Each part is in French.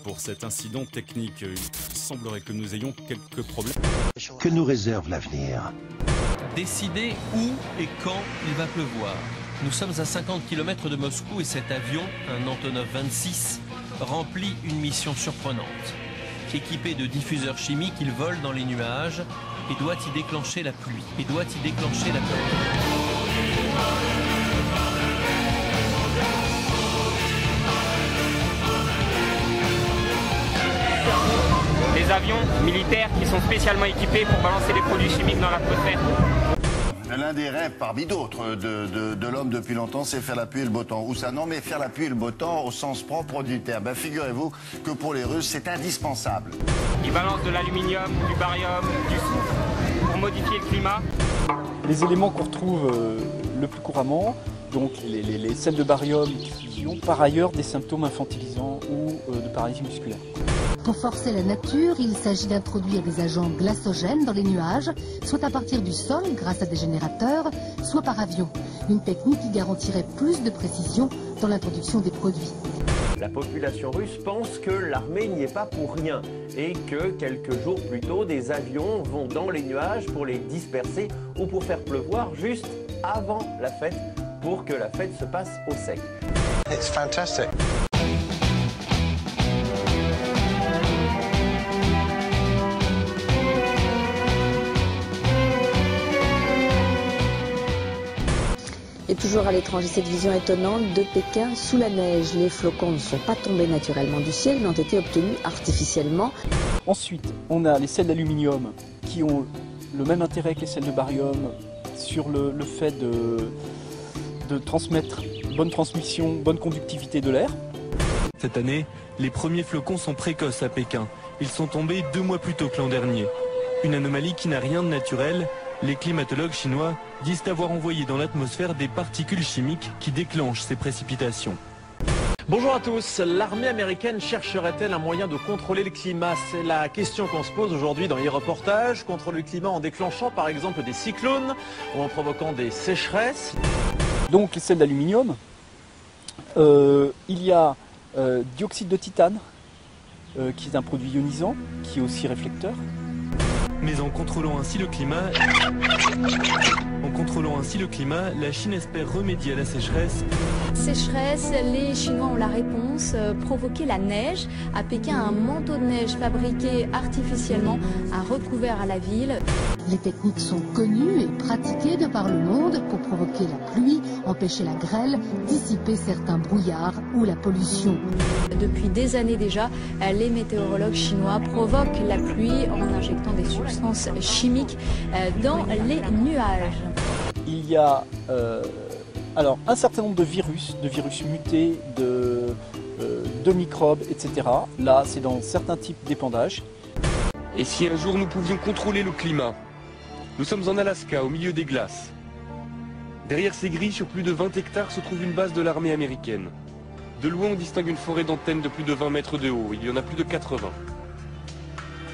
pour cet incident technique. Il semblerait que nous ayons quelques problèmes. Que nous réserve l'avenir? Décider où et quand il va pleuvoir. Nous sommes à 50 km de Moscou et cet avion, un Antonov 26, remplit une mission surprenante. Équipé de diffuseurs chimiques, il vole dans les nuages et doit y déclencher la pluie. Des avions militaires qui sont spécialement équipés pour balancer des produits chimiques dans l'atmosphère. L'un des rêves parmi d'autres de l'homme depuis longtemps, c'est faire la pluie et le beau temps. Où ça? Non, mais faire la pluie et le beau temps au sens propre du terme. Ben, figurez-vous que pour les Russes, c'est indispensable. Ils balancent de l'aluminium, du barium, du soufre pour modifier le climat. Les éléments qu'on retrouve le plus couramment, donc les sels de barium qui ont par ailleurs des symptômes infantilisants ou de paralysie musculaire. Pour forcer la nature, il s'agit d'introduire des agents glacogènes dans les nuages, soit à partir du sol grâce à des générateurs, soit par avion. Une technique qui garantirait plus de précision dans l'introduction des produits. La population russe pense que l'armée n'y est pas pour rien et que quelques jours plus tôt, des avions vont dans les nuages pour les disperser ou pour faire pleuvoir juste avant la fête, pour que la fête se passe au sec. It's fantastic. Et toujours à l'étranger, cette vision étonnante de Pékin sous la neige. Les flocons ne sont pas tombés naturellement du ciel, mais ont été obtenus artificiellement. Ensuite, on a les sels d'aluminium qui ont le même intérêt que les sels de barium sur le fait de transmettre bonne transmission, bonne conductivité de l'air. Cette année, les premiers flocons sont précoces à Pékin. Ils sont tombés 2 mois plus tôt que l'an dernier. Une anomalie qui n'a rien de naturel. Les climatologues chinois disent avoir envoyé dans l'atmosphère des particules chimiques qui déclenchent ces précipitations. Bonjour à tous. L'armée américaine chercherait-elle un moyen de contrôler le climat? C'est la question qu'on se pose aujourd'hui dans les reportages. Contrôler le climat en déclenchant par exemple des cyclones ou en provoquant des sécheresses. Donc les sels d'aluminium, il y a dioxyde de titane, qui est un produit ionisant, qui est aussi réflecteur. Mais en contrôlant ainsi le climat, la Chine espère remédier à la sécheresse. Sécheresse, les Chinois ont la réponse, provoquer la neige. À Pékin, un manteau de neige fabriqué artificiellement a recouvert à la ville. Les techniques sont connues et pratiquées de par le monde pour provoquer la pluie, empêcher la grêle, dissiper certains brouillards ou la pollution. Depuis des années déjà, les météorologues chinois provoquent la pluie en injectant des substances chimiques dans les nuages. Il y a alors un certain nombre de virus mutés, de microbes, etc. Là, c'est dans certains types d'épandages. Et si un jour nous pouvions contrôler le climat? Nous sommes en Alaska, au milieu des glaces. Derrière ces grilles, sur plus de 20 hectares, se trouve une base de l'armée américaine. De loin, on distingue une forêt d'antennes de plus de 20 mètres de haut. Il y en a plus de 80.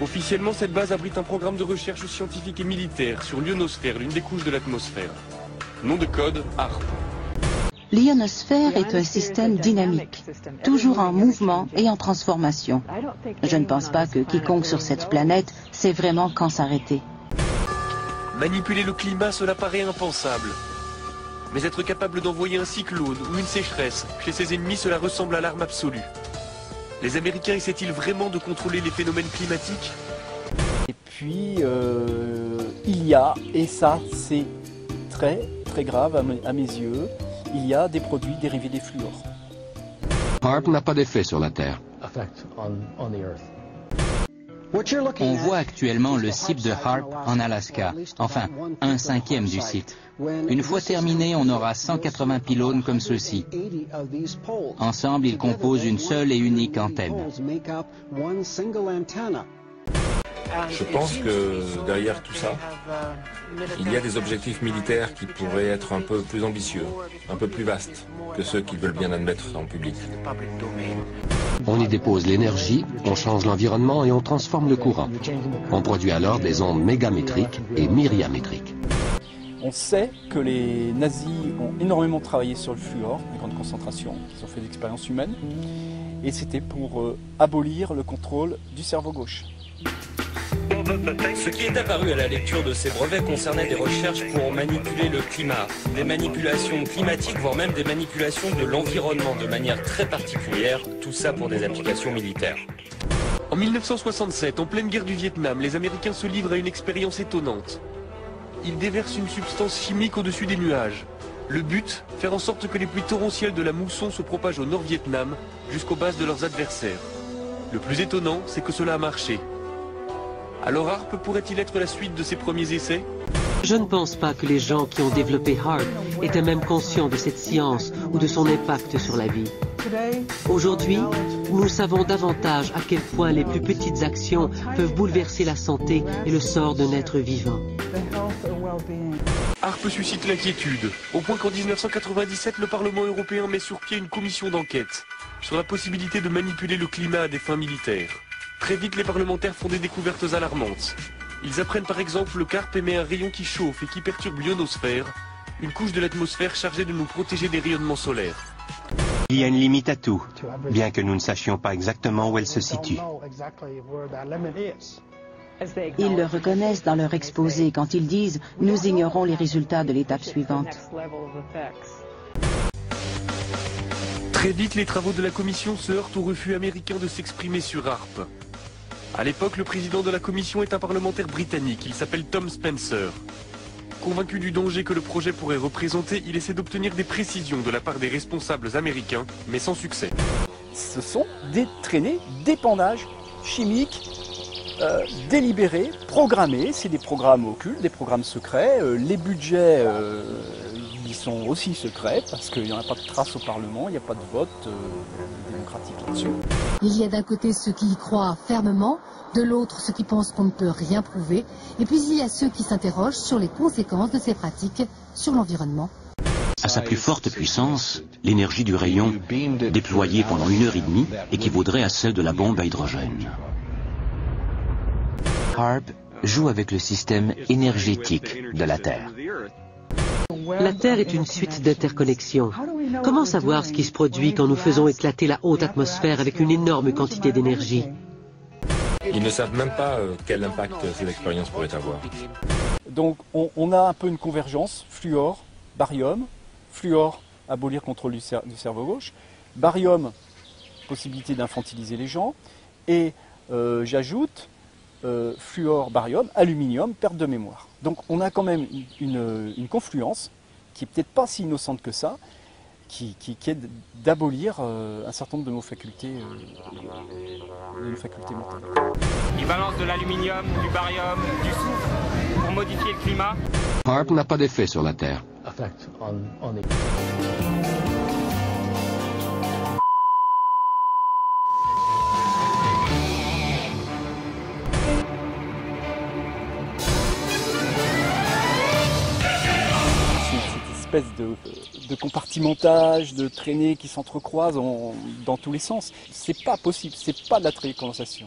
Officiellement, cette base abrite un programme de recherche scientifique et militaire sur l'ionosphère, l'une des couches de l'atmosphère. Nom de code, HAARP. L'ionosphère est un système dynamique, toujours en mouvement et en transformation. Je ne pense pas que quiconque sur cette planète sait vraiment quand s'arrêter. Manipuler le climat, cela paraît impensable. Mais être capable d'envoyer un cyclone ou une sécheresse chez ses ennemis, cela ressemble à l'arme absolue. Les Américains essaient-ils vraiment de contrôler les phénomènes climatiques? Et puis, il y a, et ça c'est très grave à mes yeux, il y a des produits dérivés des fluors. HAARP n'a pas d'effet sur la Terre. On voit actuellement le site de HAARP en Alaska, enfin 1/5 du site. Une fois terminé, on aura 180 pylônes comme ceux-ci. Ensemble, ils composent une seule et unique antenne. Je pense que derrière tout ça, il y a des objectifs militaires qui pourraient être un peu plus ambitieux, un peu plus vastes que ceux qu'ils veulent bien admettre en public. On y dépose l'énergie, on change l'environnement et on transforme le courant. On produit alors des ondes mégamétriques et myriamétriques. On sait que les nazis ont énormément travaillé sur le fluor, les grandes concentrations, ils ont fait des expériences humaines, et c'était pour abolir le contrôle du cerveau gauche. Ce qui est apparu à la lecture de ces brevets concernait des recherches pour manipuler le climat, des manipulations climatiques, voire même des manipulations de l'environnement de manière très particulière, tout ça pour des applications militaires. En 1967, en pleine guerre du Vietnam, les Américains se livrent à une expérience étonnante. Ils déversent une substance chimique au-dessus des nuages. Le but, faire en sorte que les pluies torrentielles de la mousson se propagent au Nord-Vietnam jusqu'aux bases de leurs adversaires. Le plus étonnant, c'est que cela a marché. Alors HAARP pourrait-il être la suite de ces premiers essais? Je ne pense pas que les gens qui ont développé HAARP étaient même conscients de cette science ou de son impact sur la vie. Aujourd'hui, nous savons davantage à quel point les plus petites actions peuvent bouleverser la santé et le sort d'un être vivant. HAARP suscite l'inquiétude, au point qu'en 1997, le Parlement européen met sur pied une commission d'enquête sur la possibilité de manipuler le climat à des fins militaires. Très vite, les parlementaires font des découvertes alarmantes. Ils apprennent par exemple que HAARP émet un rayon qui chauffe et qui perturbe l'ionosphère, une couche de l'atmosphère chargée de nous protéger des rayonnements solaires. Il y a une limite à tout, bien que nous ne sachions pas exactement où elle se situe. Ils le reconnaissent dans leur exposé quand ils disent « Nous ignorons les résultats de l'étape suivante ». Très vite, les travaux de la commission se heurtent au refus américain de s'exprimer sur HAARP. À l'époque, le président de la commission est un parlementaire britannique, il s'appelle Tom Spencer. Convaincu du danger que le projet pourrait représenter, il essaie d'obtenir des précisions de la part des responsables américains, mais sans succès. Ce sont des traînées d'épandages chimiques délibérés, programmés. C'est des programmes occultes, des programmes secrets. Les budgets, ils sont aussi secrets parce qu'il n'y en a pas de trace au Parlement, il n'y a pas de vote démocratique là-dessus. Il y a d'un côté ceux qui y croient fermement, de l'autre ceux qui pensent qu'on ne peut rien prouver, et puis il y a ceux qui s'interrogent sur les conséquences de ces pratiques sur l'environnement. À sa plus forte puissance, l'énergie du rayon déployée pendant 1h30 équivaudrait à celle de la bombe à hydrogène. HAARP joue avec le système énergétique de la Terre. La Terre est une suite d'interconnexions. Comment savoir ce qui se produit quand nous faisons éclater la haute atmosphère avec une énorme quantité d'énergie? Ils ne savent même pas quel impact ces expériences pourraient avoir. Donc on a un peu une convergence, fluor, barium, fluor, abolir contrôle du cerveau gauche, barium, possibilité d'infantiliser les gens, et j'ajoute fluor, barium, aluminium, perte de mémoire. Donc on a quand même une confluence qui est peut-être pas si innocente que ça, qui est d'abolir un certain nombre de nos facultés, mentales. Ils balancent de l'aluminium, du barium, du soufre pour modifier le climat. HAARP n'a pas d'effet sur la Terre. Espèce de compartimentage, de traînées qui s'entrecroisent dans tous les sens. C'est pas possible, c'est pas de la télécondensation.